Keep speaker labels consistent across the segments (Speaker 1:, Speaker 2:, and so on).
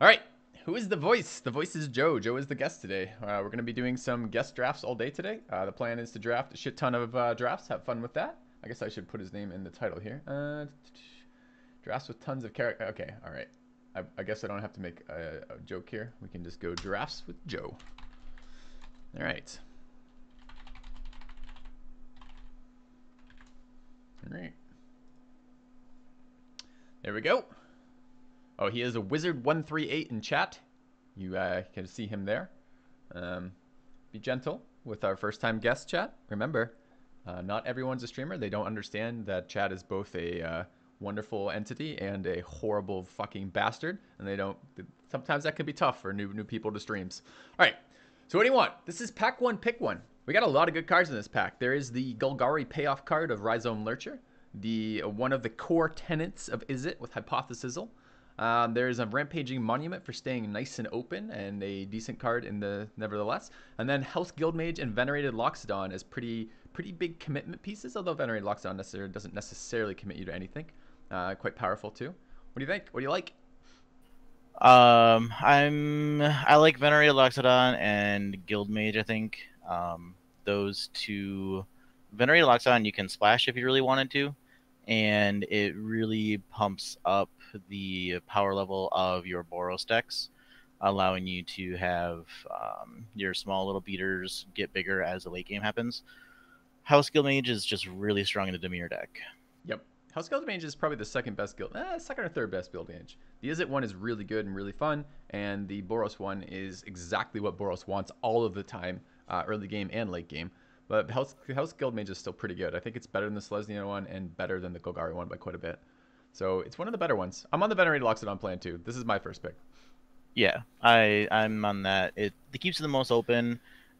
Speaker 1: All right, who is the voice? The voice is Joe. Joe is the guest today. We're going to be doing some guest drafts all day today. The plan is to draft a shit ton of drafts. Have fun with that. I guess I should put his name in the title here. Drafts with tons of character. Okay, all right. I guess I don't have to make a joke here. We can just go drafts with Joe. All right. All right. There we go. Oh, he is a Wizard138 in chat. You can see him there. Be gentle with our first-time guest chat. Remember, not everyone's a streamer. They don't understand that chat is both a wonderful entity and a horrible fucking bastard. And they don't. Sometimes that can be tough for new people to streams. All right. So what do you want? This is pack one, pick one. We got a lot of good cards in this pack. There is the Golgari payoff card of Rhizome Lurcher, one of the core tenets of Izzet with Hypothesizal. There's a Rampaging Monument for staying nice and open and a decent card in the nevertheless. And then House Guildmage and Venerated Loxodon as pretty big commitment pieces, although Venerated Loxodon doesn't necessarily commit you to anything. Quite powerful too. What do you think? What do you like?
Speaker 2: I like Venerated Loxodon and Guildmage, I think. Those two, Venerated Loxodon you can splash if you really wanted to, and it really pumps up the power level of your Boros decks, allowing you to have your small little beaters get bigger as the late game happens. House Guildmage is just really strong in the Dimir deck.
Speaker 1: Yep. House Guildmage is probably the second or third best Guildmage. The Izzet one is really good and really fun, and the Boros one is exactly what Boros wants all of the time, early game and late game. But House Guildmage is still pretty good. I think it's better than the Selesnya one and better than the Golgari one by quite a bit. So it's one of the better ones. I'm on the Venerated Loxodon plan too. This is my first pick.
Speaker 2: Yeah, I'm on that. It keeps it the most open,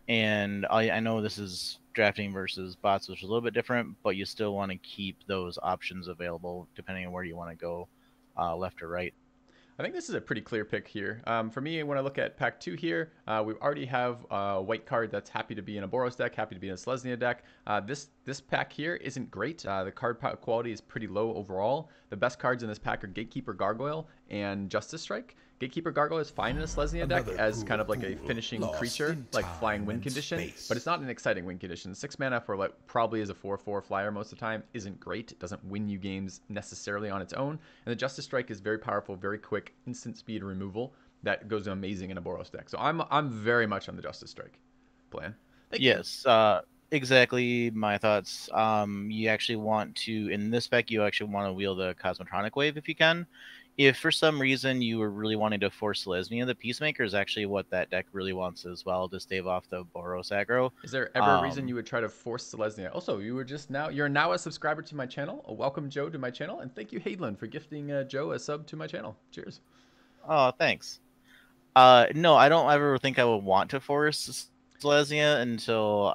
Speaker 2: and I know this is drafting versus bots, which is a little bit different, but you still want to keep those options available depending on where you want to go, left or right.
Speaker 1: I think this is a pretty clear pick here. For me, when I look at pack 2 here, we already have a white card that's happy to be in a Boros deck, happy to be in a Selesnya deck. This pack here isn't great. The card quality is pretty low overall. The best cards in this pack are Gatekeeper Gargoyle and Justice Strike. Gatekeeper Gargoyle is fine in a Selesnya deck as kind of like a finishing creature, like flying win condition, but it's not an exciting win condition. 6 mana for like probably is a 4/4 flyer most of the time isn't great. It doesn't win you games necessarily on its own. And the Justice Strike is very powerful, very quick, instant speed removal that goes amazing in a Boros deck. So I'm very much on the Justice Strike plan.
Speaker 2: Yes, exactly my thoughts. You actually want to, in this spec, you actually want to wield the Cosmotronic Wave if you can. If for some reason you were really wanting to force Selesnya, the Peacemaker is actually what that deck really wants as well to stave off the Boros aggro.
Speaker 1: Is there ever a reason you would try to force Selesnya? Also, you're now a subscriber to my channel. Welcome, Joe, to my channel, and thank you, Hayden, for gifting Joe a sub to my channel. Cheers.
Speaker 2: Oh, thanks. No, I don't ever think I would want to force Selesnya until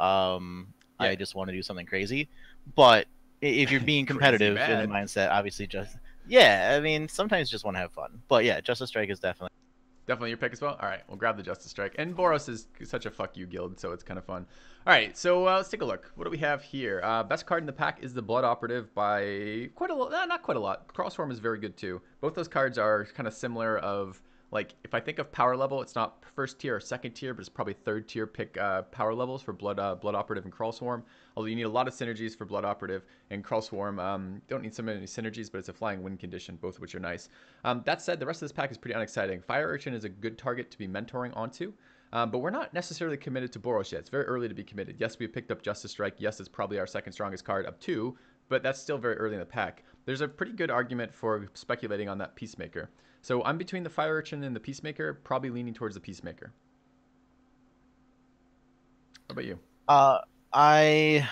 Speaker 2: I just want to do something crazy. But if you're being competitive in the mindset, obviously yeah, I mean, sometimes you just want to have fun. But yeah, Justice Strike is definitely
Speaker 1: your pick as well? All right, we'll grab the Justice Strike. And Boros is such a fuck you guild, so it's kind of fun. All right, so let's take a look. What do we have here? Best card in the pack is the Blood Operative by quite a lot. Not quite a lot. Crossform is very good too. Both those cards are kind of similar of, like, if I think of power level, it's not first tier or second tier, but it's probably third tier pick power levels for Blood Operative and Crawlswarm. Although you need a lot of synergies for Blood Operative and Crawlswarm. Don't need so many synergies, but it's a flying win condition, both of which are nice. That said, the rest of this pack is pretty unexciting. Fire Urchin is a good target to be mentoring onto. But we're not necessarily committed to Boros yet. It's very early to be committed. Yes, we picked up Justice Strike. Yes, it's probably our second strongest card up 2, but that's still very early in the pack. There's a pretty good argument for speculating on that Peacemaker. So I'm between the Fire Urchin and the Peacemaker, probably leaning towards the Peacemaker. How about you?
Speaker 2: I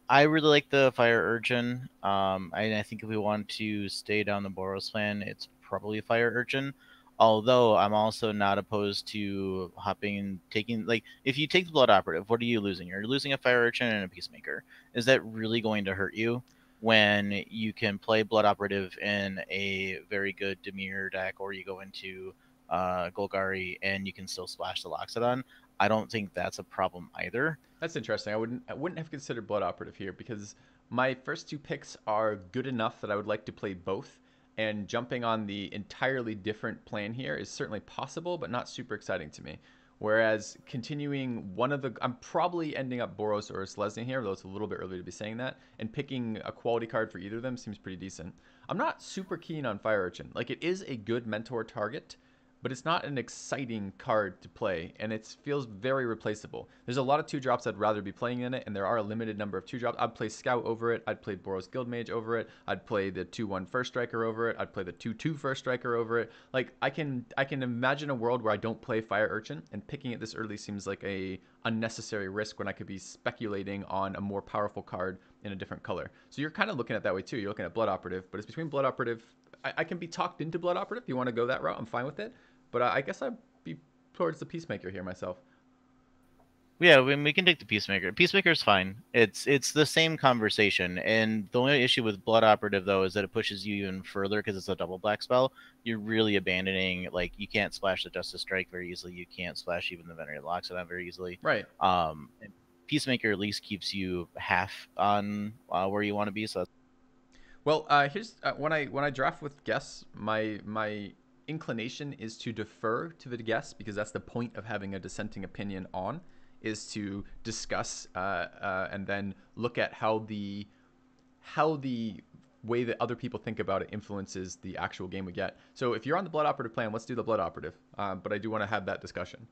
Speaker 2: really like the Fire Urchin. I think if we want to stay down the Boros plan, it's probably Fire Urchin. Although I'm also not opposed to hopping and taking, like, if you take the Blood Operative, what are you losing? You're losing a Fire Urchin and a Peacemaker. Is that really going to hurt you when you can play Blood Operative in a very good Dimir deck, or you go into Golgari and you can still splash the Loxodon? I don't think that's a problem either.
Speaker 1: That's interesting. I wouldn't have considered Blood Operative here because my first 2 picks are good enough that I would like to play both. and jumping on the entirely different plan here is certainly possible, but not super exciting to me. Whereas continuing one of the, I'm probably ending up Boros or Selesnya here, though it's a little bit early to be saying that, and picking a quality card for either of them seems pretty decent. I'm not super keen on Fire Urchin. Like, it is a good mentor target, but it's not an exciting card to play, and it feels very replaceable. There's a lot of 2-drops I'd rather be playing in it, and there are a limited number of 2-drops. I'd play Scout over it, I'd play Boros Guildmage over it, I'd play the 2/1 First Striker over it, I'd play the 2/2 First Striker over it. Like, I can imagine a world where I don't play Fire Urchin, and picking it this early seems like a unnecessary risk when I could be speculating on a more powerful card in a different color. So you're kind of looking at that way too. You're looking at Blood Operative, but it's between Blood Operative. I can be talked into Blood Operative. If you want to go that route, I'm fine with it. But I guess I'd be towards the Peacemaker here myself.
Speaker 2: Yeah, we can take the Peacemaker. Peacemaker's fine. It's the same conversation, and the only issue with Blood Operative though is that it pushes you even further because it's a double black spell. You're really abandoning, like, you can't splash the Justice Strike very easily. You can't splash even the Venerated Loxodon very easily.
Speaker 1: Right.
Speaker 2: And Peacemaker at least keeps you half on where you want to be. So.
Speaker 1: Well, here's when I draft with guests, my inclination is to defer to the guests because that's the point of having a dissenting opinion on, is to discuss and then look at how the way that other people think about it influences the actual game we get. So if you're on the Blood Operative plan, let's do the Blood Operative. But I do want to have that discussion.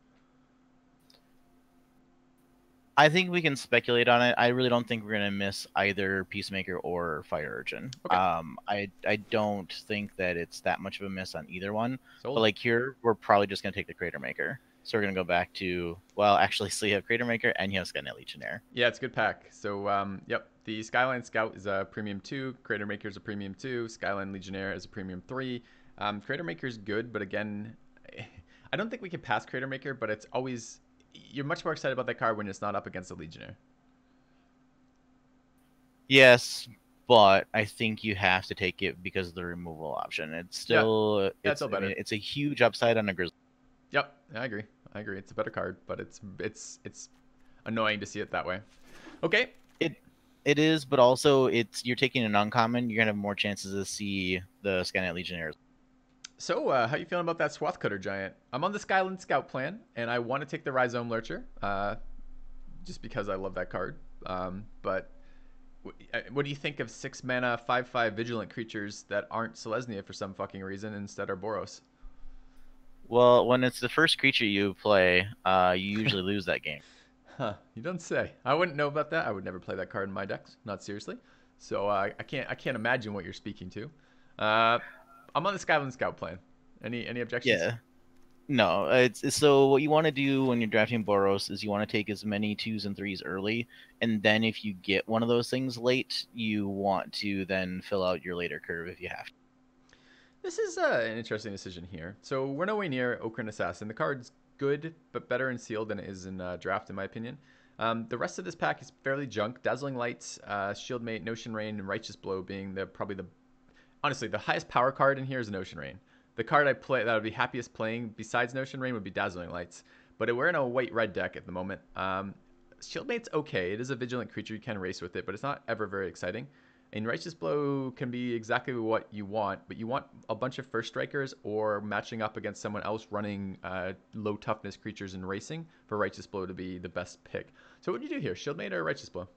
Speaker 2: I think we can speculate on it. I really don't think we're gonna miss either Peacemaker or Fire Urchin.
Speaker 1: Okay.
Speaker 2: I don't think that it's that much of a miss on either one.
Speaker 1: Sold.
Speaker 2: But like here, we're probably just gonna take the Crater Maker. So we're gonna go back to, well, actually, so you have Crater Maker and you have Skynet Legionnaire.
Speaker 1: Yeah, it's a good pack. So yep, the Skyline Scout is a premium 2, Crater Maker is a premium 2, Skyline Legionnaire is a premium 3. Crater Maker is good, but again, I don't think we can pass Crater Maker, but it's always, you're much more excited about that card when it's not up against a Legionnaire.
Speaker 2: Yes, but I think you have to take it because of the removal option. It's still,
Speaker 1: it's still better.
Speaker 2: I mean, it's a huge upside on a Grizzly.
Speaker 1: Yep, I agree. It's a better card, but it's annoying to see it that way. Okay.
Speaker 2: It is, but also you're taking an uncommon. You're gonna have more chances to see the Skynet Legionnaires.
Speaker 1: So, how you feeling about that Swath Cutter Giant? I'm on the Skyland Scout plan, and I want to take the Rhizome Lurcher, just because I love that card. But what do you think of 6 mana, 5/5 Vigilant creatures that aren't Selesnya for some fucking reason, and instead are Boros?
Speaker 2: Well, when it's the first creature you play, you usually lose that game.
Speaker 1: Huh? You don't say. I wouldn't know about that. I would never play that card in my decks, not seriously. So I can't imagine what you're speaking to. I'm on the Skyland Scout plan. Any objections?
Speaker 2: Yeah. No, it's so what you want to do when you're drafting Boros is you want to take as many 2s and 3s early, and then if you get one of those things late, you want to then fill out your later curve if you have to.
Speaker 1: This is an interesting decision here. So we're nowhere near Okran Assassin. The card's good, but better in sealed than it is in draft, in my opinion. The rest of this pack is fairly junk. Dazzling Lights, Shieldmate, Notion Rain, and Righteous Blow being honestly, the highest power card in here is Notion Rain. The card I play that I would be happiest playing besides Notion Rain would be Dazzling Lights. But we're in a white-red deck at the moment. Shieldmate's okay. It is a vigilant creature. You can race with it, but it's not ever very exciting. And Righteous Blow can be exactly what you want, but you want a bunch of First Strikers or matching up against someone else running low toughness creatures and racing for Righteous Blow to be the best pick. So what do you do here, Shieldmate or Righteous Blow?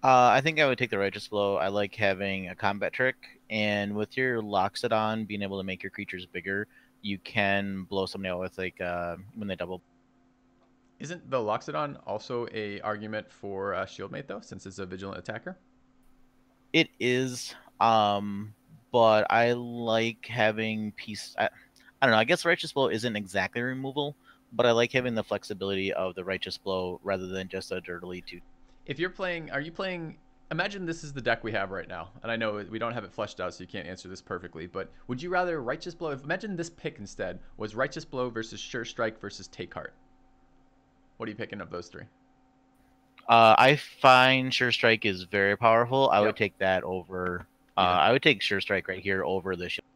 Speaker 2: I think I would take the Righteous Blow. I like having a combat trick, and with your Loxodon being able to make your creatures bigger, you can blow somebody out with, like, when they double.
Speaker 1: Isn't the Loxodon also a argument for Shieldmate, though, since it's a vigilant attacker?
Speaker 2: It is, but I like having I don't know. I guess Righteous Blow isn't exactly removal, but I like having the flexibility of the Righteous Blow rather than just a dirtily 2.
Speaker 1: If you're playing, are you playing? Imagine this is the deck we have right now, and I know we don't have it fleshed out, so you can't answer this perfectly. But would you rather Righteous Blow? Imagine this pick instead was Righteous Blow versus Sure Strike versus Take Heart. What are you picking of those three?
Speaker 2: I find Sure Strike is very powerful. I
Speaker 1: Yep.
Speaker 2: would take that over. I would take Sure Strike right here over the shield.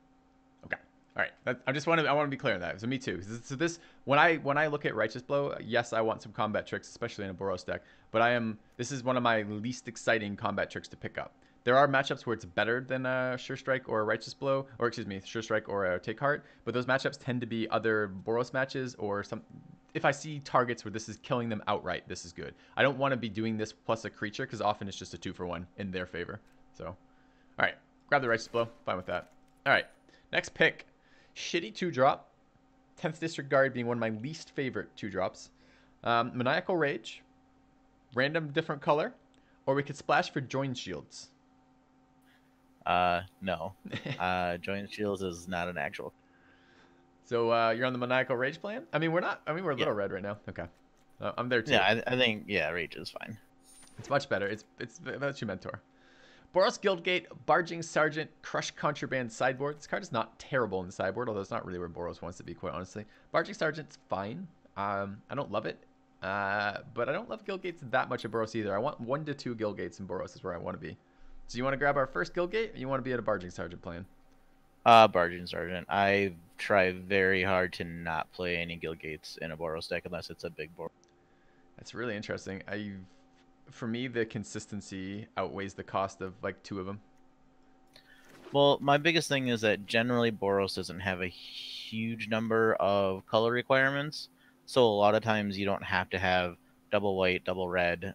Speaker 1: Okay, all right. I want to be clear on that. So me too. So this when I look at Righteous Blow, yes, I want some combat tricks, especially in a Boros deck. But this is one of my least exciting combat tricks to pick up. There are matchups where it's better than a Sure Strike or a Righteous Blow, or excuse me, Sure Strike or a Take Heart. But those matchups tend to be other Boros matches or some. If I see targets where this is killing them outright, this is good. I don't want to be doing this plus a creature because often it's just a 2-for-1 in their favor. So, all right, grab the Righteous Blow. Fine with that. All right, next pick, shitty 2-drop. 10th District Guard being one of my least favorite 2-drops. Maniacal Rage, random different color, or we could splash for Join Shields.
Speaker 2: No. Joint Shields is not an actual.
Speaker 1: So you're on the Maniacal Rage plan? I mean, we're not. I mean, we're a little
Speaker 2: Yeah.
Speaker 1: red right now. Okay. I'm there too.
Speaker 2: Yeah, I think Rage is fine.
Speaker 1: It's much better. It's that's your mentor. Boros Guildgate, Barging Sergeant, Crush Contraband sideboard. This card is not terrible in the sideboard, although it's not really where Boros wants to be, quite honestly. Barging Sergeant's fine. I don't love it. But I don't love Guildgates that much in Boros either. I want 1 to 2 Guildgates in Boros is where I want to be. So you want to grab our first Guildgate, or you want to be at a Barging Sergeant plan?
Speaker 2: Barging Sergeant. I try very hard to not play any Guildgates in a Boros deck unless it's a big Boros.
Speaker 1: That's really interesting. For me, the consistency outweighs the cost of like 2 of them.
Speaker 2: Well, my biggest thing is that generally Boros doesn't have a huge number of color requirements, so a lot of times you don't have to have double white, double red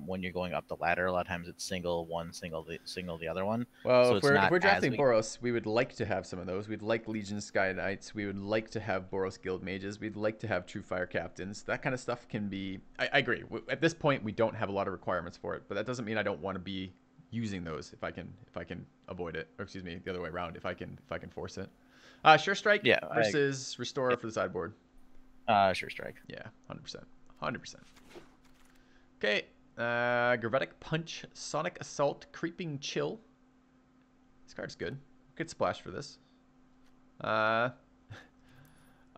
Speaker 2: when you're going up the ladder. A lot of times it's single one, single the other one.
Speaker 1: Well,
Speaker 2: so
Speaker 1: if we're drafting Boros, we would like to have some of those. We'd like Legion Sky Knights. We would like to have Boros Guild Mages. We'd like to have True Fire Captains. That kind of stuff can be. I agree. At this point, we don't have a lot of requirements for it, but that doesn't mean I don't want to be using those if I can avoid it, or excuse me, the other way around if I can force it. Sure Strike versus Restore for the sideboard.
Speaker 2: Sure Strike.
Speaker 1: Yeah, 100%. Okay, Gravitic Punch, Sonic Assault, Creeping Chill. This card's good. Good splash for this. I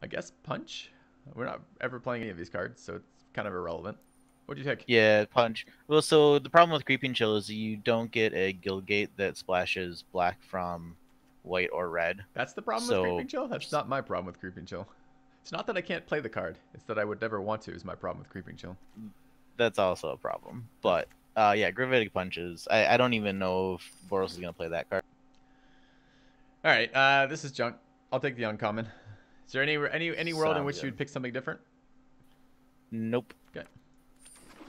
Speaker 1: guess Punch. We're not ever playing any of these cards, so it's kind of irrelevant. What do you take?
Speaker 2: Yeah, Punch. Well, so the problem with Creeping Chill is you don't get a Guildgate that splashes black from white or red.
Speaker 1: That's the problem with Creeping Chill? That's not my problem with Creeping Chill. It's not that I can't play the card. It's that I would never want to is my problem with Creeping Chill.
Speaker 2: That's also a problem. But, yeah, Gravitic Punches. I don't even know if Boros is going to play that card.
Speaker 1: All right, this is junk. I'll take the uncommon. Is there any world in which you'd pick something different?
Speaker 2: Nope.
Speaker 1: Okay.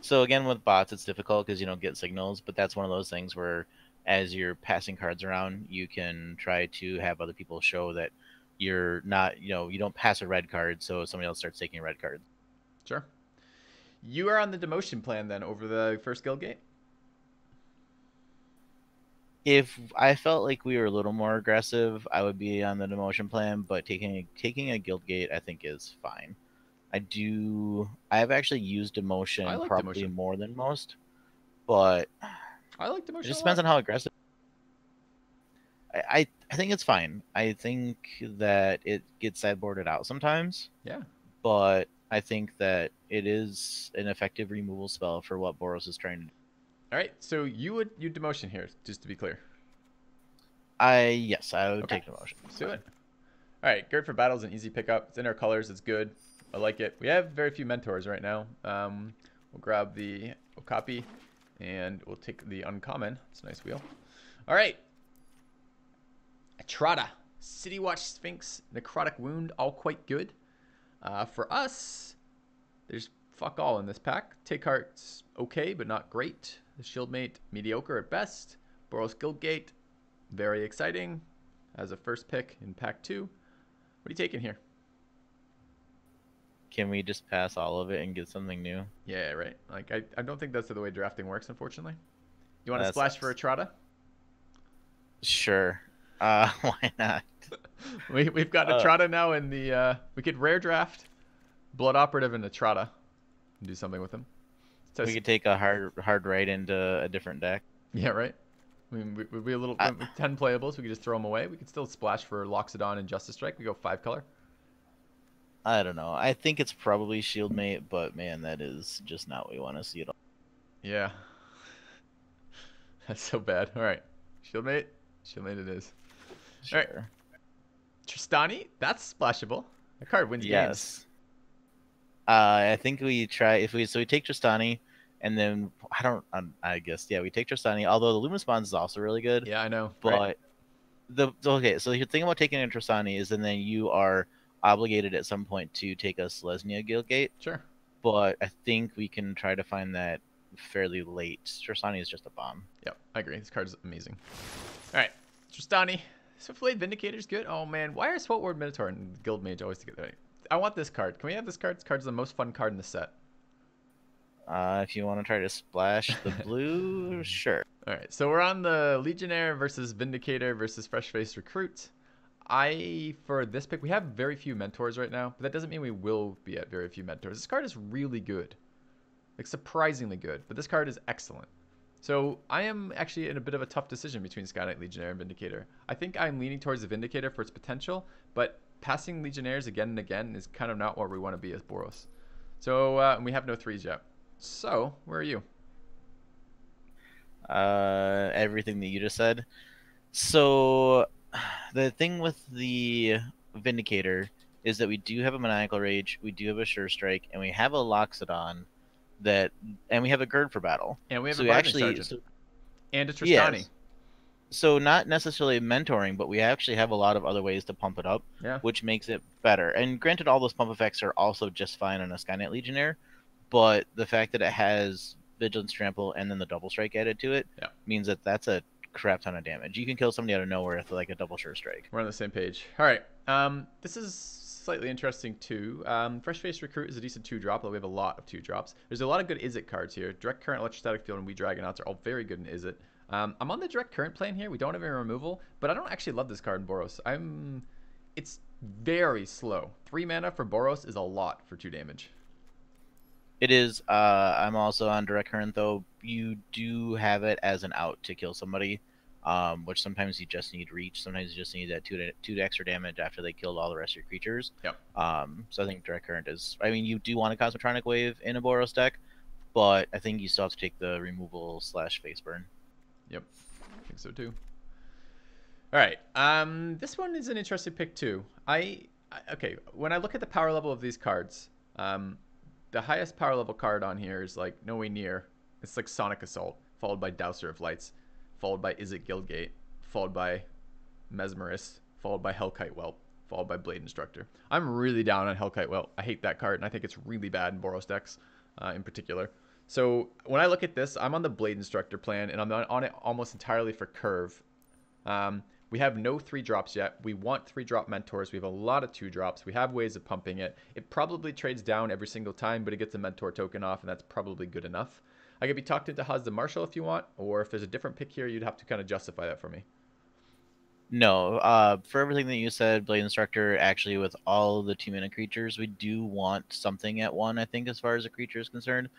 Speaker 2: So again, with bots, it's difficult because you don't get signals, but that's one of those things where as you're passing cards around, you can try to have other people show that you're not, you don't pass a red card, so somebody else starts taking a red card.
Speaker 1: Sure. You are on the demotion plan then over the first Guildgate?
Speaker 2: If I felt like we were a little more aggressive, I would be on the demotion plan, but taking a Guildgate I think is fine. I've actually used demotion probably more than most, but
Speaker 1: I like demotion.
Speaker 2: It just depends on how aggressive. I think it's fine. I think that it gets sideboarded out sometimes.
Speaker 1: Yeah.
Speaker 2: But I think that it is an effective removal spell for what Boros is trying to do.
Speaker 1: All right, so you demotion here, just to be clear.
Speaker 2: Yes, I would take demotion.
Speaker 1: Let's do it. All right, Gerd for Battle's an easy pickup. It's in our colors. It's good. I like it. We have very few mentors right now. We'll grab the Okapi, and we'll take the uncommon. It's a nice wheel. All right. Atrada, City Watch Sphinx, Necrotic Wound, all quite good. For us, there's fuck all in this pack. Take Heart's okay, but not great. The Shieldmate, mediocre at best. Boros Guildgate, very exciting as a first pick in pack 2. What are you taking here?
Speaker 2: Can we just pass all of it and get something new?
Speaker 1: Yeah, right. Like I don't think that's the way drafting works, unfortunately. You want to splash for Atrada?
Speaker 2: Sure. Why not?
Speaker 1: We've got Atrada now in the we could rare draft Blood Operative and Atrada and do something with him.
Speaker 2: So we could take a hard right into a different deck.
Speaker 1: Yeah, right. I mean, we'd be a little 10 playables. We could just throw them away. We could still splash for Loxodon and Justice Strike. We go 5 color.
Speaker 2: I don't know. I think it's probably Shieldmate, but man, that is just not what we want to see at all.
Speaker 1: Yeah. That's so bad. All right. Shieldmate. Shieldmate it is.
Speaker 2: Sure.
Speaker 1: All right. Tristani. That's splashable. The card wins games.
Speaker 2: I think we try we take Tristani, and then I guess yeah, we take Tristani. Although the Luminous Bonds is also really good,
Speaker 1: Yeah, I know, right?
Speaker 2: but okay. So the thing about taking a Tristani is, and then you are obligated at some point to take a Selesnya Guildgate.
Speaker 1: Sure.
Speaker 2: But I think we can try to find that fairly late. Tristani is just a bomb.
Speaker 1: Yep, I agree. This card is amazing. All right, Tristani. Swiftblade Vindicator's good. Oh man, why are Sword Minotaur and Guild Mage always together? I want this card. Can we have this card? This card's the most fun card in the set.
Speaker 2: If you want to try to splash the blue, sure.
Speaker 1: All right, so we're on the Legionnaire versus Vindicator versus Fresh-Faced Recruit. For this pick, we have very few mentors right now, but that doesn't mean we will be at very few mentors. This card is really good, like surprisingly good, but this card is excellent. So I am actually in a bit of a tough decision between Sky Knight, Legionnaire, and Vindicator. I think I'm leaning towards the Vindicator for its potential, but passing Legionnaires again and again is kind of not where we want to be as Boros. So and we have no 3s yet. So where are you?
Speaker 2: Everything that you just said. So the thing with the Vindicator is that we do have a Maniacal Rage, we do have a Sure Strike, and we have a Loxodon and we have a Gird for battle.
Speaker 1: And we have
Speaker 2: so
Speaker 1: a Bribing Sergeant. And a Tristani.
Speaker 2: Yes. So not necessarily mentoring, but we actually have a lot of other ways to pump it up, which makes it better. And granted, all those pump effects are also just fine on a Sky Knight Legionnaire, but the fact that it has Vigilance Trample and then the double strike added to it means that that's a crap ton of damage. You can kill somebody out of nowhere with like a double Sure Strike.
Speaker 1: We're on the same page. All right. This is slightly interesting too. Fresh-Faced Recruit is a decent 2-drop, although we have a lot of 2-drops. There's a lot of good Izzet cards here. Direct Current, Electrostatic Field, and We Dragonauts are all very good in Izzet. I'm on the Direct Current plan here. We don't have any removal, but I don't actually love this card in Boros. It's very slow. 3 mana for Boros is a lot for 2 damage.
Speaker 2: It is. I'm also on Direct Current, though. You do have it as an out to kill somebody, which sometimes you just need reach. Sometimes you just need that 2 extra damage after they killed all the rest of your creatures.
Speaker 1: Yep.
Speaker 2: So I think Direct Current is... I mean, you do want a Cosmotronic Wave in a Boros deck, but I think you still have to take the removal / face burn.
Speaker 1: Yep. I think so, too. All right. This one is an interesting pick, too. Okay, when I look at the power level of these cards... the highest power level card on here is like nowhere near. It's like Sonic Assault, followed by Dowser of Lights, followed by Izzet Guildgate, followed by Mesmerist, followed by Hellkite Whelp, followed by Blade Instructor. I'm really down on Hellkite Whelp. I hate that card, and I think it's really bad in Boros decks in particular. So when I look at this, I'm on the Blade Instructor plan, and I'm on it almost entirely for curve. We have no 3-drops yet. We want 3-drop mentors. We have a lot of 2-drops. We have ways of pumping it. It probably trades down every single time, but it gets a mentor token off, and that's probably good enough. I could be talked into Haz the Marshal if you want, or if there's a different pick here, you'd have to kind of justify that for me.
Speaker 2: No, for everything that you said, Blade Instructor, actually with all the 2-mana creatures, we do want something at 1, I think, as far as a creature is concerned.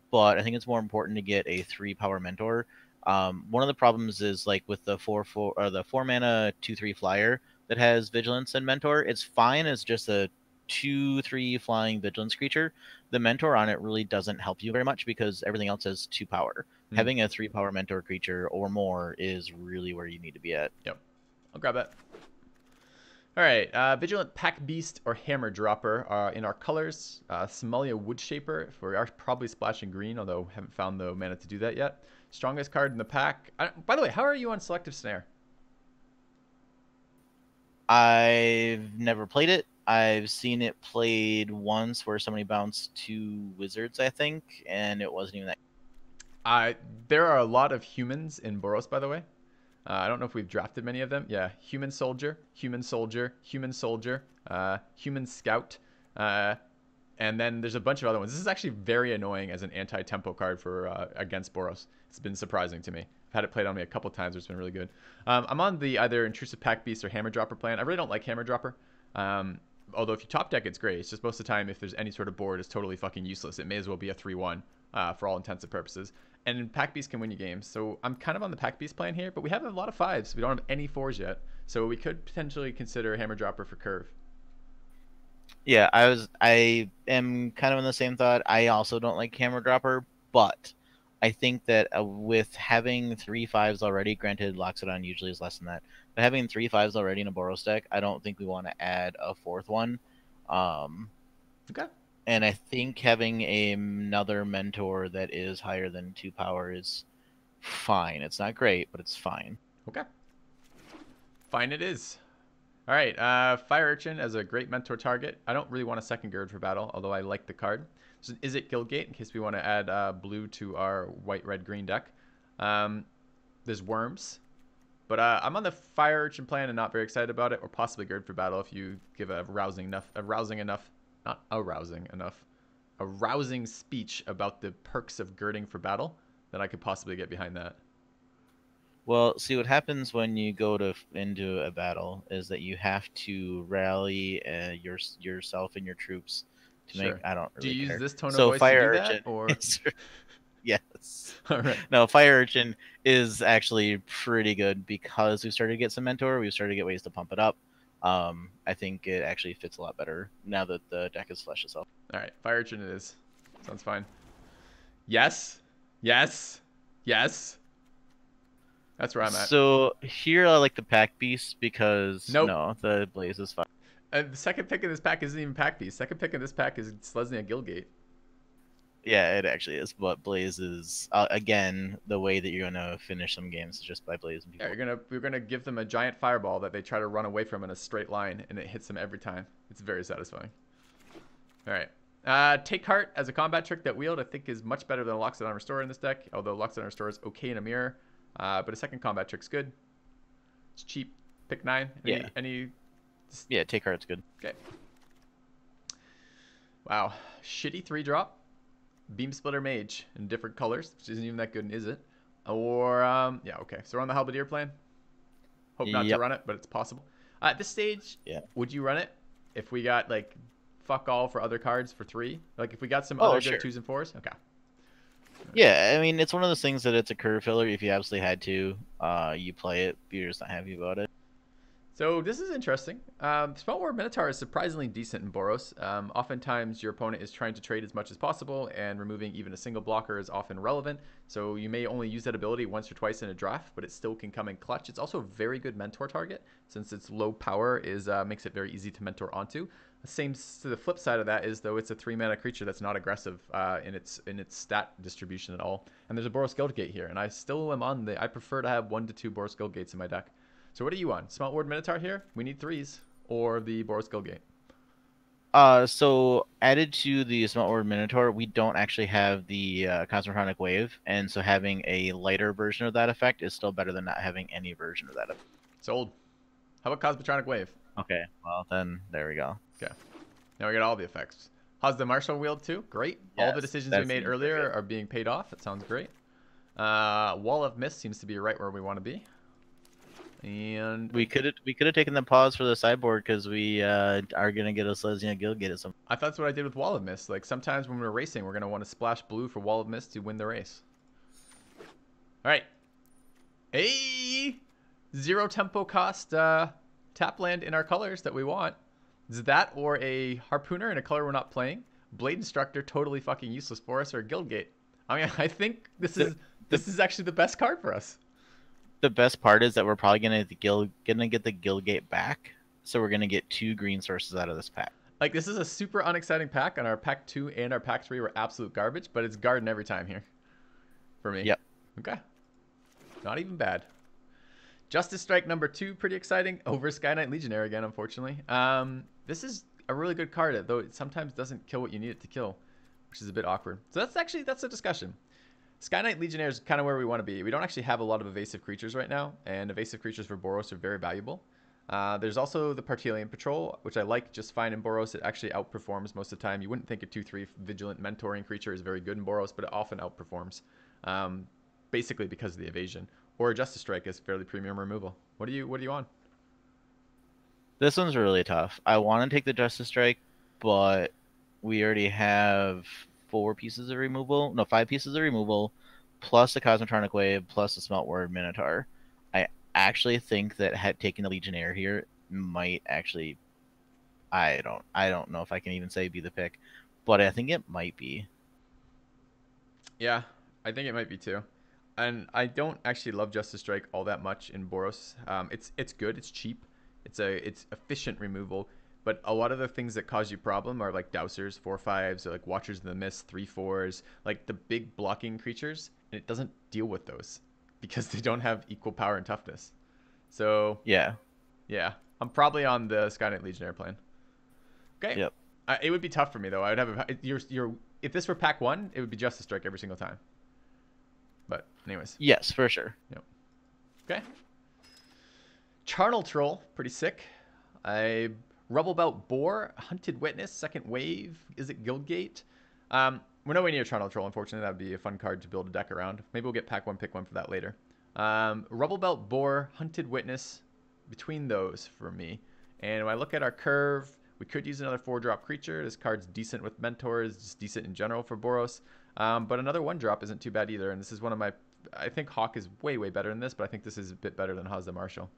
Speaker 2: But I think it's more important to get a 3-power mentor. One of the problems is like with the 4 mana 2/3 flyer that has vigilance and mentor. It's fine as just a 2/3 flying vigilance creature. The mentor on it really doesn't help you very much because everything else has 2 power. Having a 3-power mentor creature or more is really where you need to be at.
Speaker 1: Yep, I'll grab that. All right, Vigilant Pack Beast or Hammer Dropper in our colors. Somalia Woodshaper, if we are probably splashing green, although haven't found the mana to do that yet. Strongest card in the pack. By the way, how are you on Selective Snare?
Speaker 2: I've never played it. I've seen it played once where somebody bounced 2 wizards, I think, and it wasn't even that.
Speaker 1: There are a lot of humans in Boros, by the way. I don't know if we've drafted many of them. Yeah, Human Soldier, Human Soldier, Human Soldier, Human Scout, and then there's a bunch of other ones. This is actually very annoying as an anti-tempo card for against Boros. It's been surprising to me. I've had it played on me a couple times. It's been really good. I'm on the either Intrusive Pack Beast or Hammer Dropper plan. I really don't like Hammer Dropper. Although if you top deck, it's great. It's just most of the time, if there's any sort of board, it's totally fucking useless. It may as well be a 3/1 for all intents and purposes. And Pack Beast can win you games. So I'm kind of on the Pack Beast plan here, but we have a lot of 5s. We don't have any 4s yet. So we could potentially consider Hammer Dropper for curve.
Speaker 2: Yeah, I am kind of in the same thought. I also don't like Hammer Dropper, but I think that with having 3 5s already, granted Loxodon usually is less than that, but having 3 5s already in a Boros deck, I don't think we want to add a 4th one.
Speaker 1: Okay.
Speaker 2: And I think having another mentor that is higher than 2 power is fine. It's not great, but it's fine.
Speaker 1: Okay. Fine it is. All right, Fire Urchin as a great mentor target. I don't really want a second Gird for battle, although I like the card. So is it Guildgate in case we want to add blue to our white, red, green deck? There's Worms, but I'm on the Fire Urchin plan and not very excited about it, or possibly Gird for battle if you give a rousing speech about the perks of girding for battle, then I could possibly get behind that.
Speaker 2: Well, see what happens when you go into a battle is that you have to rally yourself and your troops to make.
Speaker 1: Sure.
Speaker 2: I don't
Speaker 1: Do
Speaker 2: really
Speaker 1: you use
Speaker 2: care.
Speaker 1: this tone of
Speaker 2: So
Speaker 1: voice to do
Speaker 2: Fire
Speaker 1: that,
Speaker 2: Urchin
Speaker 1: or?
Speaker 2: is yes.
Speaker 1: All right.
Speaker 2: No, Fire Urchin is actually pretty good because we started to get some mentor. We started to get ways to pump it up. I think it actually fits a lot better now that the deck has fleshed itself.
Speaker 1: All right, Fire Urchin it is. Sounds fine. Yes. Yes. Yes. That's where I'm at.
Speaker 2: So here I like the pack beast because
Speaker 1: Nope.
Speaker 2: no, the blaze is fine.
Speaker 1: The second pick in this pack isn't even pack piece. Second pick in this pack is Selesnya Guildgate.
Speaker 2: Yeah, it actually is. But Blaze is again the way that you're gonna finish some games is just by blazing people.
Speaker 1: Yeah, you're gonna give them a giant fireball that they try to run away from in a straight line, and it hits them every time. It's very satisfying. All right. Take Heart as a combat trick that wield I think is much better than a Loxodon Restore in this deck. Although Loxodon Restore is okay in a mirror, but a second combat trick's good. It's cheap. Pick 9.
Speaker 2: Yeah, Take Heart's good.
Speaker 1: Okay. Wow. Shitty 3-drop. Beam Splitter Mage in different colors, which isn't even that good, is it? Or, yeah, okay. So we're on the Halberdier plan. Hope not to run it, but it's possible. At this stage,
Speaker 2: yeah,
Speaker 1: would you run it if we got, like, fuck all for other cards for 3? Like, if we got some other good 2s and 4s? Okay.
Speaker 2: Yeah, I mean, it's one of those things that it's a curve filler. If you absolutely had to, you play it. You're just not happy about it.
Speaker 1: So this is interesting. Smeltwort Minotaur is surprisingly decent in Boros. Oftentimes your opponent is trying to trade as much as possible, and removing even a single blocker is often relevant. So you may only use that ability once or twice in a draft, but it still can come in clutch. It's also a very good mentor target, since its low power makes it very easy to mentor onto. Same to the flip side of that is, though, it's a 3-mana creature that's not aggressive in its stat distribution at all. And there's a Boros Guildgate here, and I still am on I prefer to have 1 to 2 Boros Guildgates in my deck. So what are you on? Smeltwort Minotaur here? We need 3s. Or the Boros Guildgate?
Speaker 2: So added to the Smeltwort Minotaur, we don't actually have the Cosmotronic Wave, and so having a lighter version of that effect is still better than not having any version of that effect.
Speaker 1: Sold. How about Cosmotronic Wave?
Speaker 2: Okay, well then, there we go.
Speaker 1: Okay. Now we got all the effects. How's the Marshall Wield too? Great. Yes, all the decisions we made earlier are being paid off. That sounds great. Wall of Mist seems to be right where we want to be. And
Speaker 2: we could have taken the pause for the sideboard because we are gonna get a Selesnya Guildgate at some.
Speaker 1: I thought that's what I did with Wall of Mist. Like sometimes when we're racing, we're gonna want to splash blue for Wall of Mist to win the race. All right. Hey, 0 tempo cost tap land in our colors that we want. Is that or a Harpooner in a color we're not playing? Blade Instructor totally fucking useless for us, or Guildgate. I mean, I think this is actually the best card for us.
Speaker 2: The best part is that we're probably gonna get the Guildgate back, so we're gonna get 2 green sources out of this pack.
Speaker 1: Like this is a super unexciting pack, and our pack 2 and our pack 3 were absolute garbage, but it's garden every time here for me.
Speaker 2: Yep.
Speaker 1: Okay. Not even bad. Justice Strike number 2, pretty exciting over Sky Knight Legionnaire again, unfortunately. This is a really good card, though it sometimes doesn't kill what you need it to kill, which is a bit awkward. So that's a discussion. Sky Knight Legionnaire is kind of where we want to be. We don't actually have a lot of evasive creatures right now, and evasive creatures for Boros are very valuable. There's also the Partelian Patrol, which I like just fine in Boros. It actually outperforms most of the time. You wouldn't think a 2/3 Vigilant Mentoring creature is very good in Boros, but it often outperforms, basically because of the evasion. Or Justice Strike is fairly premium removal. What are you on?
Speaker 2: This one's really tough. I want to take the Justice Strike, but we already have 5 pieces of removal, plus the Cosmotronic Wave, plus the Smeltwort Minotaur. I actually think that taking the Legionnaire here might actually, I don't know if I can even say be the pick, but I think it might be.
Speaker 1: Yeah, I think it might be too. And I don't actually love Justice Strike all that much in Boros. It's good, it's cheap, it's efficient removal. but a lot of the things that cause you problem are like Dousers, 4/5s, or like Watchers in the Mist, 3/4s, like the big blocking creatures, and it doesn't deal with those because they don't have equal power and toughness. So
Speaker 2: Yeah.
Speaker 1: yeah, I'm probably on the Skynet Legionnaire plan. Okay,
Speaker 2: Yep.
Speaker 1: it would be tough for me though. I would have your if this were pack one, it would be Justice Strike every single time. But anyways,
Speaker 2: Yes, for sure.
Speaker 1: yep. Okay. Charnel Troll, pretty sick. I Rubblebelt Boar, Hunted Witness, second wave. Is it Guildgate? We're nowhere near Charnel Troll, unfortunately. That would be a fun card to build a deck around. Maybe we'll get pack one, pick one for that later. Rubblebelt Boar, Hunted Witness, between those for me. And when I look at our curve, we could use another 4-drop creature. This card's decent with Mentors, just decent in general for Boros. But another 1-drop isn't too bad either. And this is one of my... I think Hawk is way, way better than this, but I think this is a bit better than Hazda Marshall.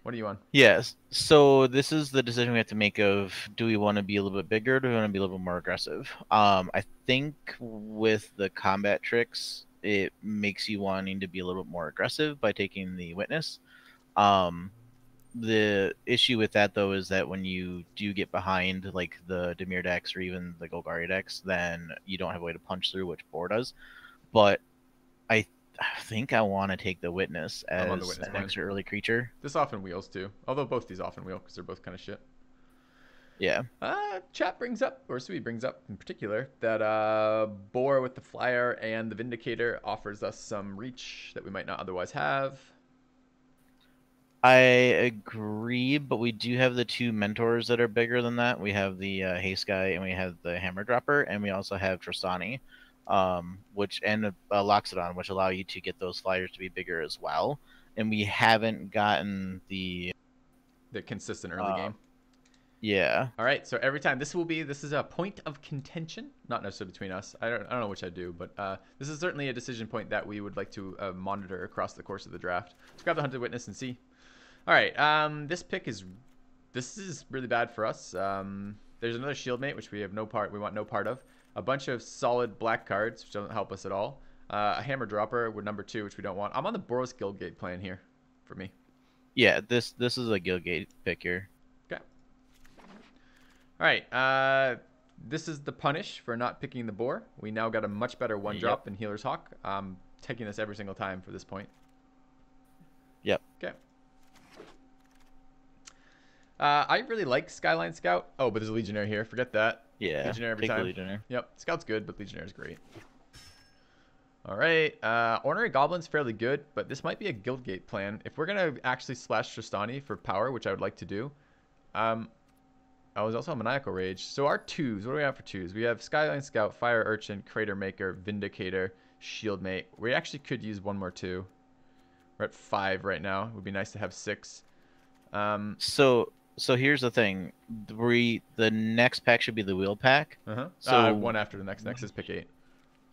Speaker 1: What are you on?
Speaker 2: Yes. So this is the decision we have to make of, do we want to be a little bit bigger, or do we want to be a little bit more aggressive? I think with the combat tricks, it makes you wanting to be a little bit more aggressive by taking the Witness. The issue with that though is that when you do get behind like the Dimir decks or even the Golgari decks, then you don't have a way to punch through, which Boar does. But I think I want to take the Witness
Speaker 1: I'm on the
Speaker 2: as
Speaker 1: Witness
Speaker 2: an
Speaker 1: plan.
Speaker 2: extra early creature.
Speaker 1: This often wheels too. Although both these often wheel because they're both kind of shit.
Speaker 2: Yeah.
Speaker 1: Chat brings up, or Sui brings up in particular, that Boar with the Flyer and the Vindicator offers us some reach that we might not otherwise have.
Speaker 2: I agree, but we do have the 2 mentors that are bigger than that. We have the Haste guy and we have the Hammer Dropper, and we also have Tristani, which and Loxodon, which allow you to get those flyers to be bigger as well. And we haven't gotten the
Speaker 1: consistent early game.
Speaker 2: Yeah.
Speaker 1: All right, so every time this is a point of contention, not necessarily between us. I don't know which I do, but this is certainly a decision point that we would like to monitor across the course of the draft. Let's grab the Hunted Witness and see. All right, this is really bad for us. There's another Shieldmate, which we want no part of. A bunch of solid black cards, which doesn't help us at all. A Hammer Dropper with number 2, which we don't want. I'm on the Boros Guildgate plan here, for me.
Speaker 2: Yeah, this is a Guildgate pick here.
Speaker 1: Okay. All right, this is the punish for not picking the Boar. We now got a much better 1-drop in Healer's Hawk. I'm taking this every single time for this point.
Speaker 2: Yep.
Speaker 1: Okay. I really like Skyline Scout. Oh, but there's a Legionnaire here. Forget that.
Speaker 2: Yeah.
Speaker 1: Legionnaire every
Speaker 2: take
Speaker 1: time.
Speaker 2: the Legionnaire.
Speaker 1: Yep. Scout's good, but Legionnaire's great. All right. Ornery Goblin's fairly good, but this might be a Guildgate plan. If we're going to actually splash Tristani for power, which I would like to do. I was also on Maniacal Rage. So our 2s, what do we have for 2s? We have Skyline Scout, Fire Urchin, Crater Maker, Vindicator, Shieldmate. We actually could use one more 2. We're at 5 right now. It would be nice to have 6.
Speaker 2: So here's the thing. The next pack should be the wheel pack.
Speaker 1: So one after the next is pick 8.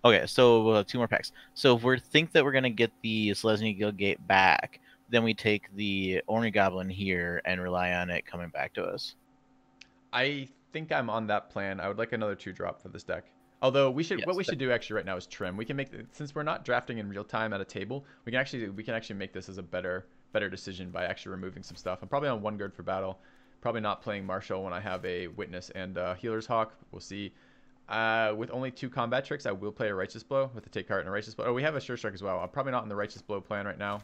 Speaker 2: Okay, so we'll have 2 more packs. So if we think that we're gonna get the Selesnya Guildgate back, then we take the Ornery Goblin here and rely on it coming back to us.
Speaker 1: I think I'm on that plan. I would like another 2-drop for this deck. Although we should,
Speaker 2: Yes,
Speaker 1: what we should do actually right now is trim. We can make, since we're not drafting in real time at a table, we can actually make this as a better decision by actually removing some stuff. I'm probably on 1 Gird for battle. Probably not playing Marshall when I have a Witness and Healer's Hawk. We'll see. With only 2 combat tricks, I will play a Righteous Blow with a Take Heart and a Righteous Blow. Oh, we have a Sure Strike as well. I'm probably not in the Righteous Blow plan right now.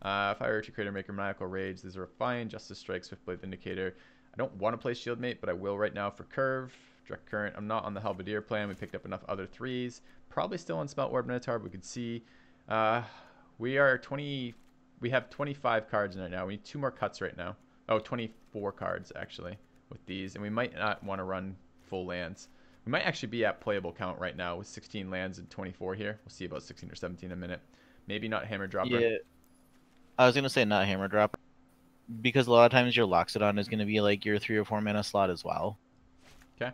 Speaker 1: Fire Archer, Crater Maker, Maniacal Rage. These are fine. Justice Strike, Swiftblade, Vindicator. I don't want to play Shieldmate, but I will right now for Curve. Direct Current. I'm not on the Halberdier plan. We picked up enough other 3s. Probably still on Smelt Orb Minotaur, but we could see. We are 20. We have 25 cards in right now. We need 2 more cuts right now. Oh, 24 cards actually with these, and we might not want to run full lands. We might actually be at playable count right now with 16 lands and 24 here. We'll see about 16 or 17 in a minute. Maybe not Hammer Dropper.
Speaker 2: Yeah, I was gonna say not Hammer Dropper, because a lot of times your Loxodon is gonna be like your 3 or 4 mana slot as well.
Speaker 1: Okay.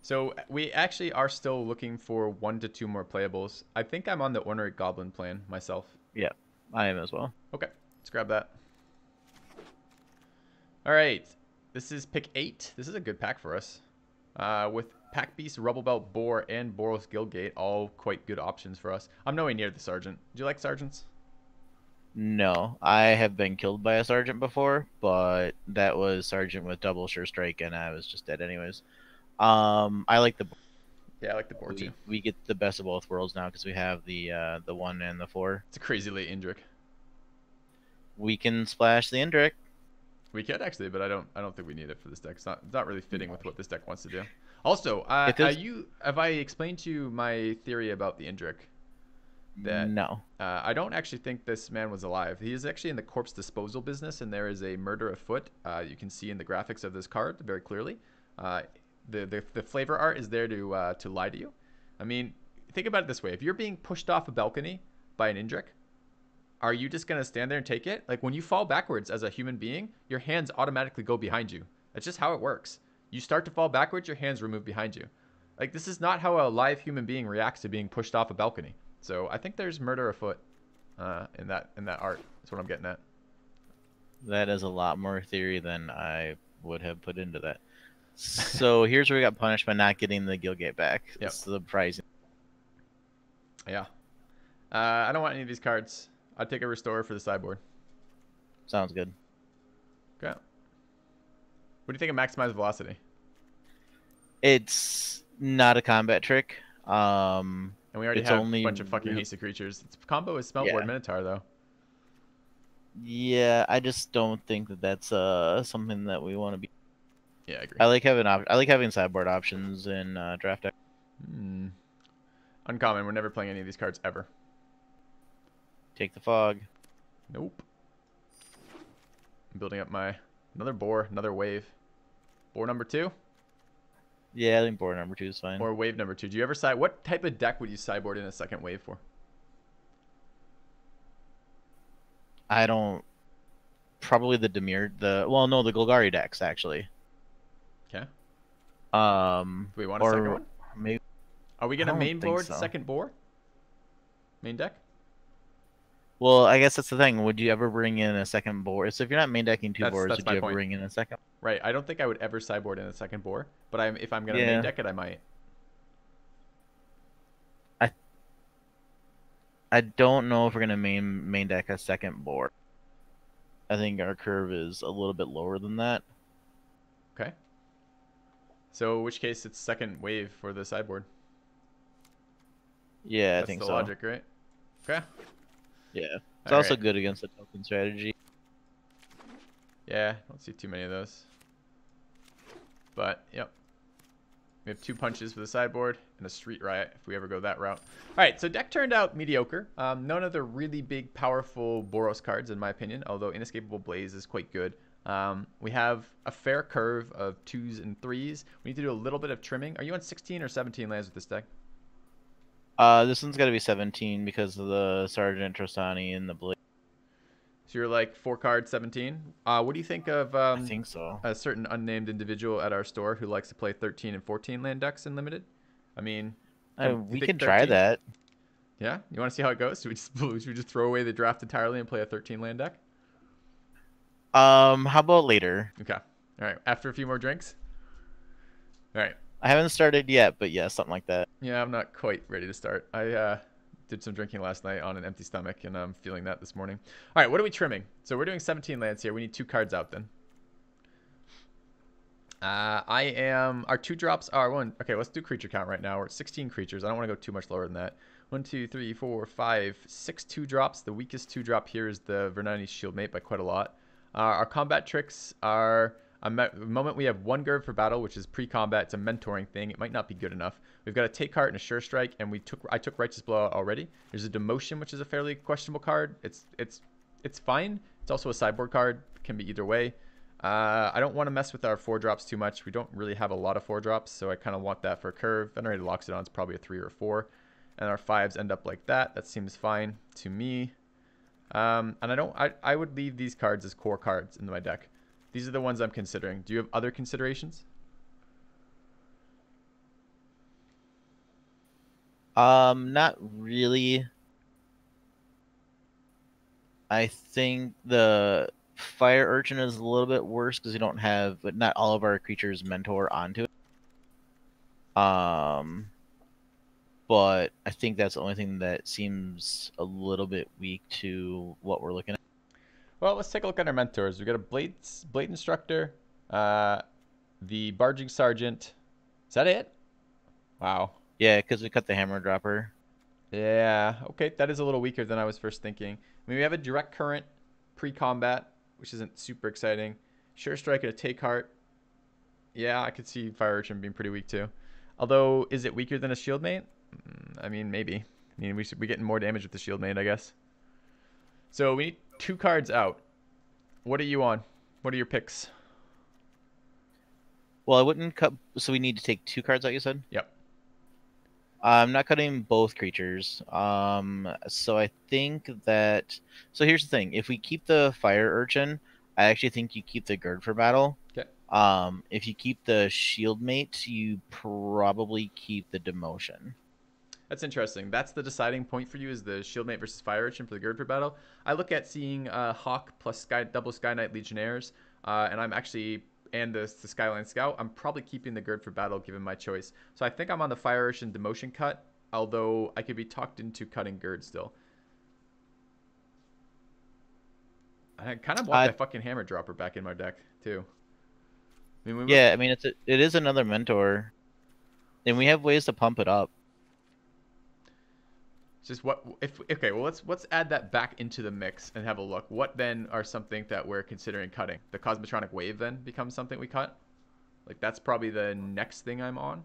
Speaker 1: So we actually are still looking for 1 to 2 more playables. I think I'm on the Ornery Goblin plan myself.
Speaker 2: Yeah, I am as well.
Speaker 1: Okay, let's grab that. All right, this is pick 8. This is a good pack for us. With Pack Beast, Rubblebelt, Boar, and Boros Guildgate, all quite good options for us. I'm nowhere near the Sergeant. Do you like Sergeants?
Speaker 2: No, I have been killed by a sergeant before, but that was sergeant with double sure strike, and I was just dead anyways. I like the
Speaker 1: Yeah, I like the boar too.
Speaker 2: we get the best of both worlds now because we have the 1 and the 4.
Speaker 1: It's a crazy late Indrik.
Speaker 2: We can splash the Indrik.
Speaker 1: We could actually, but I don't think we need it for this deck. It's not really fitting with what this deck wants to do. Also,
Speaker 2: If it's
Speaker 1: have I explained to you my theory about the Indrik? That
Speaker 2: no,
Speaker 1: I don't actually think this man was alive. He is actually in the corpse disposal business, and there is a murder afoot. You can see in the graphics of this card very clearly. The flavor art is there to lie to you. I mean, think about it this way: if you're being pushed off a balcony by an Indrik, are you just gonna stand there and take it? Like when you fall backwards as a human being, your hands automatically go behind you. That's just how it works. You start to fall backwards, your hands remove behind you. Like this is not how a live human being reacts to being pushed off a balcony. So I think there's murder afoot in that art. That's what I'm getting at.
Speaker 2: that is a lot more theory than I would have put into that. So here's where we got punished by not getting the Gilgate back.
Speaker 1: Yep.
Speaker 2: That's surprising.
Speaker 1: Yeah. I don't want any of these cards. I'd take a Restorer for the sideboard.
Speaker 2: Sounds good.
Speaker 1: Okay. What do you think of Maximize Velocity?
Speaker 2: It's not a combat trick.
Speaker 1: And we already
Speaker 2: it's
Speaker 1: have
Speaker 2: only
Speaker 1: a bunch of fucking hasted creatures. Its combo is Smeltboard
Speaker 2: Yeah.
Speaker 1: Minotaur, though.
Speaker 2: Yeah, I just don't think that that's something that we want to be.
Speaker 1: Yeah, I agree.
Speaker 2: I like having sideboard options in draft deck.
Speaker 1: Uncommon. We're never playing any of these cards ever.
Speaker 2: Take the fog.
Speaker 1: Nope. I'm building up my another boar, another wave. Boar number 2
Speaker 2: Yeah, I think board number 2 is fine.
Speaker 1: or wave number 2. Do you ever side? What type of deck would you sideboard in a second wave for?
Speaker 2: I don't. Probably the Demir. The Golgari decks actually.
Speaker 1: Okay.
Speaker 2: Do
Speaker 1: we want a second one?
Speaker 2: Maybe.
Speaker 1: Are we gonna
Speaker 2: I don't
Speaker 1: main
Speaker 2: think
Speaker 1: board
Speaker 2: so.
Speaker 1: second boar? Main deck?
Speaker 2: Well, I guess that's the thing. Would you ever bring in a second board? So if you're not main decking two
Speaker 1: That's-
Speaker 2: boards,
Speaker 1: that's
Speaker 2: would
Speaker 1: my
Speaker 2: you ever
Speaker 1: point.
Speaker 2: bring in a second?
Speaker 1: Right. I don't think I would ever sideboard in a second boar, but if I'm gonna
Speaker 2: Yeah.
Speaker 1: main deck it, I might.
Speaker 2: I don't know if we're gonna main deck a second board. I think our curve is a little bit lower than that.
Speaker 1: Okay. So in which case it's second wave for the sideboard.
Speaker 2: Yeah,
Speaker 1: That's
Speaker 2: I think
Speaker 1: the
Speaker 2: so.
Speaker 1: logic, right? Okay.
Speaker 2: Yeah, it's
Speaker 1: All
Speaker 2: also
Speaker 1: right.
Speaker 2: good against the token strategy.
Speaker 1: Yeah, don't see too many of those. But yep. We have 2 punches for the sideboard and a street riot if we ever go that route. All right, so deck turned out mediocre. None of the really big, powerful Boros cards, in my opinion, although Inescapable Blaze is quite good. We have a fair curve of 2s and 3s. We need to do a little bit of trimming. Are you on 16 or 17 lands with this deck?
Speaker 2: This one's got to be 17 because of the Sergeant Trostani and the Blade.
Speaker 1: So you're like 4 cards, 17. What do you think of
Speaker 2: I think so.
Speaker 1: a certain unnamed individual at our store who likes to play 13 and 14 land decks in limited? I mean,
Speaker 2: We
Speaker 1: pick
Speaker 2: can try
Speaker 1: 13?
Speaker 2: that.
Speaker 1: Yeah, you want to see how it goes? Should we just throw away the draft entirely and play a 13 land deck?
Speaker 2: How about later?
Speaker 1: Okay. All right. After a few more drinks. All right.
Speaker 2: I haven't started yet, but yeah, something like that.
Speaker 1: Yeah, I'm not quite ready to start. I did some drinking last night on an empty stomach, and I'm feeling that this morning. All right, what are we trimming? So we're doing 17 lands here. We need 2 cards out then. Our 2 drops are one. Okay, let's do creature count right now. We're at 16 creatures. I don't want to go too much lower than that. 1, 2, 3, 4, 5, 6 2 drops. The weakest 2 drop here is the Vernani's Shieldmate by quite a lot. Our combat tricks are. At the moment we have 1 Gerb for battle, which is pre-combat. It's a mentoring thing. It might not be good enough. We've got a Take Heart and a Sure Strike, and I took Righteous Blowout already. There's a Demotion, which is a fairly questionable card. It's fine. It's also a sideboard card. Can be either way. I don't want to mess with our 4 drops too much. We don't really have a lot of 4 drops, so I kind of want that for a curve. Venerated Loxodon is probably a 3 or a 4, and our 5s end up like that. That seems fine to me. And I would leave these cards as core cards in my deck. These are the ones I'm considering. Do you have other considerations?
Speaker 2: Not really. I think the Fire Urchin is a little bit worse because we don't have, but not all of our creatures mentor onto it. but I think that's the only thing that seems a little bit weak to what we're looking at.
Speaker 1: Well, let's take a look at our mentors. We got a blade instructor, uh, the barging sergeant. Is that it? Wow.
Speaker 2: Yeah, because we cut the hammer dropper.
Speaker 1: Yeah. Okay, that is a little weaker than I was first thinking. I mean, we have a direct current pre-combat, which isn't super exciting. Sure strike and a take heart. Yeah, I could see fire urchin being pretty weak too. Although, is it weaker than a shield mate? I mean, maybe. I mean, we should be getting more damage with the shield mate, I guess. So we need 2 cards out. What are you on? What are your picks?
Speaker 2: Well, I wouldn't cut. So we need to take 2 cards out. You said.
Speaker 1: Yep.
Speaker 2: I'm not cutting both creatures. So I think that. So here's the thing: if we keep the fire urchin, I actually think you keep the gird for battle.
Speaker 1: Okay.
Speaker 2: If you keep the shield mate, you probably keep the demotion.
Speaker 1: That's interesting. That's the deciding point for you is the shield mate versus fire urchin for the gird for battle. I look at seeing Hawk plus double Sky Knight Legionnaires, and I'm actually and the Skyline Scout. I'm probably keeping the gird for battle given my choice. So I think I'm on the fire urchin demotion cut, although I could be talked into cutting gird still. I kind of want that fucking hammer dropper back in my deck too.
Speaker 2: I mean, yeah, I mean it is another mentor, and we have ways to pump it up.
Speaker 1: Just what if okay, well let's add that back into the mix and have a look. What then are something that we're considering cutting? The Cosmotronic Wave then becomes something we cut? Like that's probably the next thing I'm on.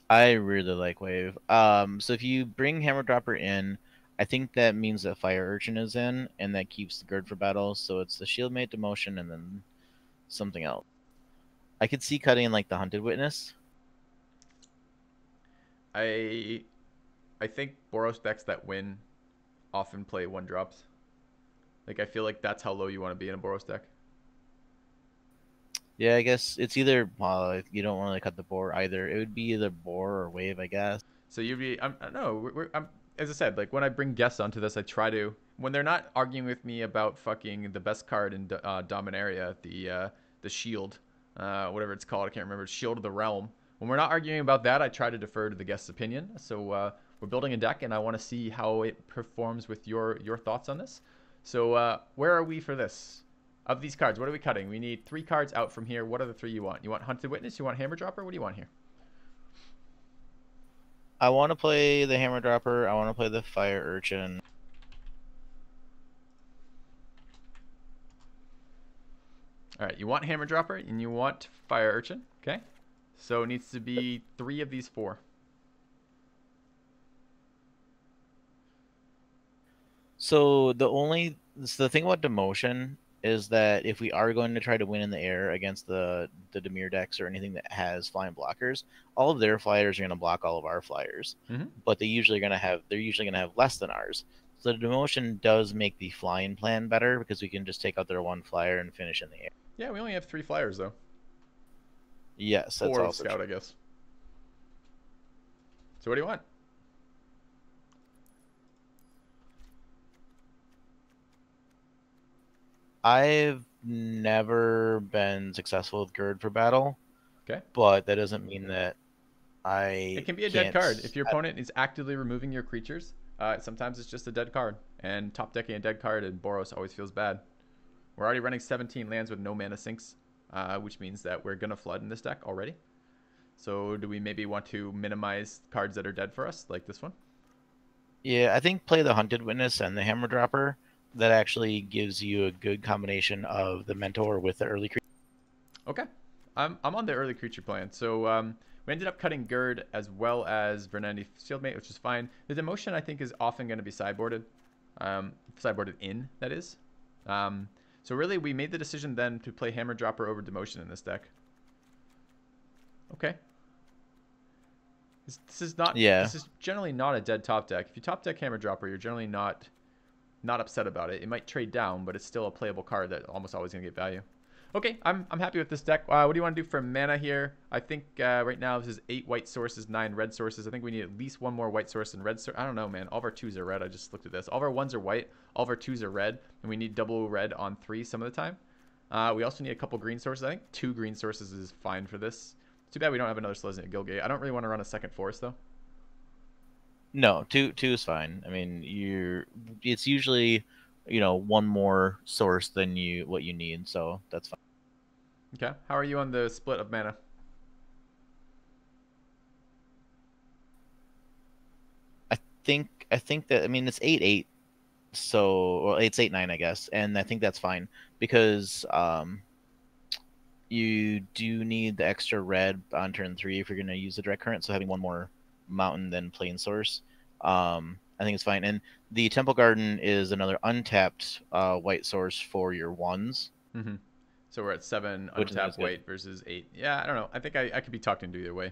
Speaker 2: I really like Wave. So if you bring Hammer Dropper in, I think that means that Fire Urchin is in, and that keeps the Gird for battle. So it's the Shield Mate demotion and then something else. I could see cutting like the Hunted Witness.
Speaker 1: I think Boros decks that win often play 1-drops. Like I feel like that's how low you want to be in a Boros deck.
Speaker 2: Yeah, I guess it's either you don't want to cut the boar either. It would be either boar or wave, I guess.
Speaker 1: So you'd be I'm as I said, like when I bring guests onto this, I try to when they're not arguing with me about fucking the best card in Dominaria, the shield, whatever it's called, I can't remember, Shield of the Realm. When we're not arguing about that, I try to defer to the guest's opinion. So we're building a deck, and I want to see how it performs with your thoughts on this. So where are we for this? Of these cards, what are we cutting? We need 3 cards out from here. What are the 3 you want? You want Hunted Witness? You want Hammer Dropper? What do you want here?
Speaker 2: I want to play the Hammer Dropper. I want to play the Fire Urchin.
Speaker 1: All right, you want Hammer Dropper and you want Fire Urchin. Okay, so it needs to be 3 of these 4.
Speaker 2: So the thing about demotion is that if we are going to try to win in the air against the Dimir decks or anything that has flying blockers, all of their flyers are going to block all of our flyers. But they're usually going to have less than ours. So the demotion does make the flying plan better because we can just take out their 1 flyer and finish in the air.
Speaker 1: Yeah, we only have 3 flyers though.
Speaker 2: Yes, that's
Speaker 1: 4
Speaker 2: also
Speaker 1: scout,
Speaker 2: true.
Speaker 1: I guess. So what do you want?
Speaker 2: I've never been successful with Gird for battle.
Speaker 1: Okay.
Speaker 2: But that doesn't mean that
Speaker 1: It can be a dead card. If your opponent is actively removing your creatures, sometimes it's just a dead card. And top decking a dead card in Boros always feels bad. We're already running 17 lands with no mana sinks, which means that we're going to flood in this deck already. So do we maybe want to minimize cards that are dead for us, like this one?
Speaker 2: Yeah, I think play the Hunted Witness and the Hammer Dropper. That actually gives you a good combination of the Mentor with the early creature.
Speaker 1: Okay. I'm on the early creature plan. So we ended up cutting Gird as well as Vernandi Shieldmate, which is fine. The demotion, I think, is often going to be sideboarded. Sideboarded in, that is. So really, we made the decision then to play Hammer Dropper over demotion in this deck. Okay. This is not.
Speaker 2: Yeah.
Speaker 1: This is generally not a dead top deck. If you top deck Hammer Dropper, you're generally not upset about it. It might trade down, but it's still a playable card that almost always going to get value. Okay, I'm happy with this deck. What do you want to do for mana here? I think right now this is 8 white sources, 9 red sources. I think we need at least 1 more white source and red source. I don't know, man. All of our 2s are red. I just looked at this. All of our 1s are white. All of our 2s are red. And we need double red on 3 some of the time. We also need a couple green sources. I think 2 green sources is fine for this. Too bad we don't have another Selesnya Gilgate. I don't really want to run a second forest, though.
Speaker 2: No, two is fine. I mean, it's usually, one more source than what you need, so that's fine.
Speaker 1: Okay. How are you on the split of mana?
Speaker 2: I think that, I mean, it's 8/8, so, well, it's 8/9, I guess, and I think that's fine because you do need the extra red on turn 3 if you're going to use the direct current. So having one more mountain than plain source, I think it's fine. And the Temple Garden is another untapped white source for your ones,
Speaker 1: Mm-hmm. So we're at 7
Speaker 2: which I think is
Speaker 1: untapped
Speaker 2: good.
Speaker 1: white versus 8. Yeah, I don't know. I think I could be talked into either way.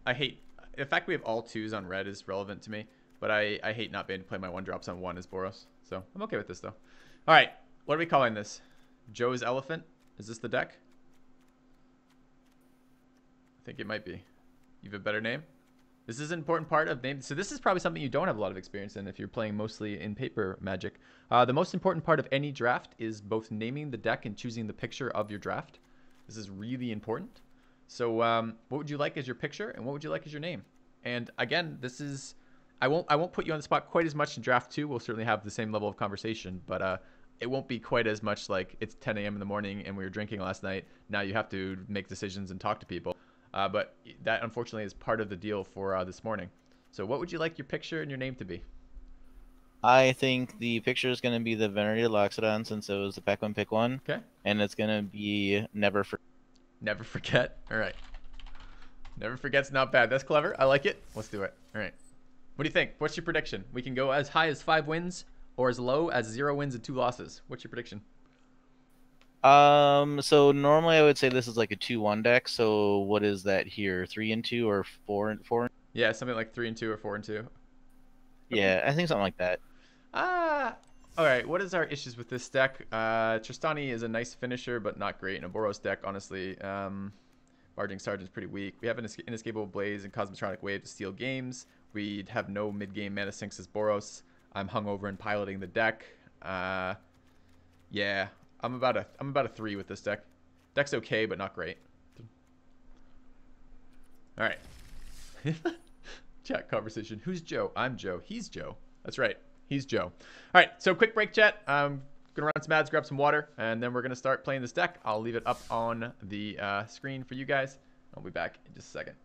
Speaker 1: I hate the fact we have all 2s on red is relevant to me, but I hate not being able to play my 1-drops on 1 as Boros. So I'm okay with this though. All right, what are we calling this? Joe's Elephant? Is this the deck? I think it might be. You have a better name? This is an important part of name. So this is probably something you don't have a lot of experience in if you're playing mostly in paper Magic. The most important part of any draft is both naming the deck and choosing the picture of your draft. This is really important. So what would you like as your picture and what would you like as your name? And again, this is I won't put you on the spot quite as much in draft 2. We'll certainly have the same level of conversation, but it won't be quite as much like it's 10 a.m. in the morning and we were drinking last night. Now you have to make decisions and talk to people. But that unfortunately is part of the deal for this morning. So what would you like your picture and your name to be?
Speaker 2: I think the picture is going to be the Venerated Loxodon, since it was the pack one pick one,
Speaker 1: Okay.
Speaker 2: and it's going to be Never For.
Speaker 1: Never forget. All right. Never forget's not bad. That's clever. I like it. Let's do it. All right. What do you think? What's your prediction? We can go as high as 5 wins or as low as 0 wins and 2 losses. What's your prediction?
Speaker 2: So normally I would say this is like a 2-1 deck. So what is that here? 3-2 or 4-4?
Speaker 1: Yeah, something like 3 and 2 or 4 and 2.
Speaker 2: Yeah, I think something like that.
Speaker 1: All right. What is our issues with this deck? Tristani is a nice finisher, but not great in a Boros deck, honestly. Barging Sergeant's pretty weak. We have an Inescapable Blaze and Cosmotronic Wave to steal games. We have no mid-game mana sinks as Boros. I'm hungover and piloting the deck. Yeah, I'm about a 3 with this deck. Deck's okay, but not great. All right. Chat conversation. Who's Joe? I'm Joe. He's Joe. That's right. He's Joe. All right. So quick break, chat. I'm gonna run some ads, grab some water, and then we're gonna start playing this deck. I'll leave it up on the screen for you guys. I'll be back in just a second.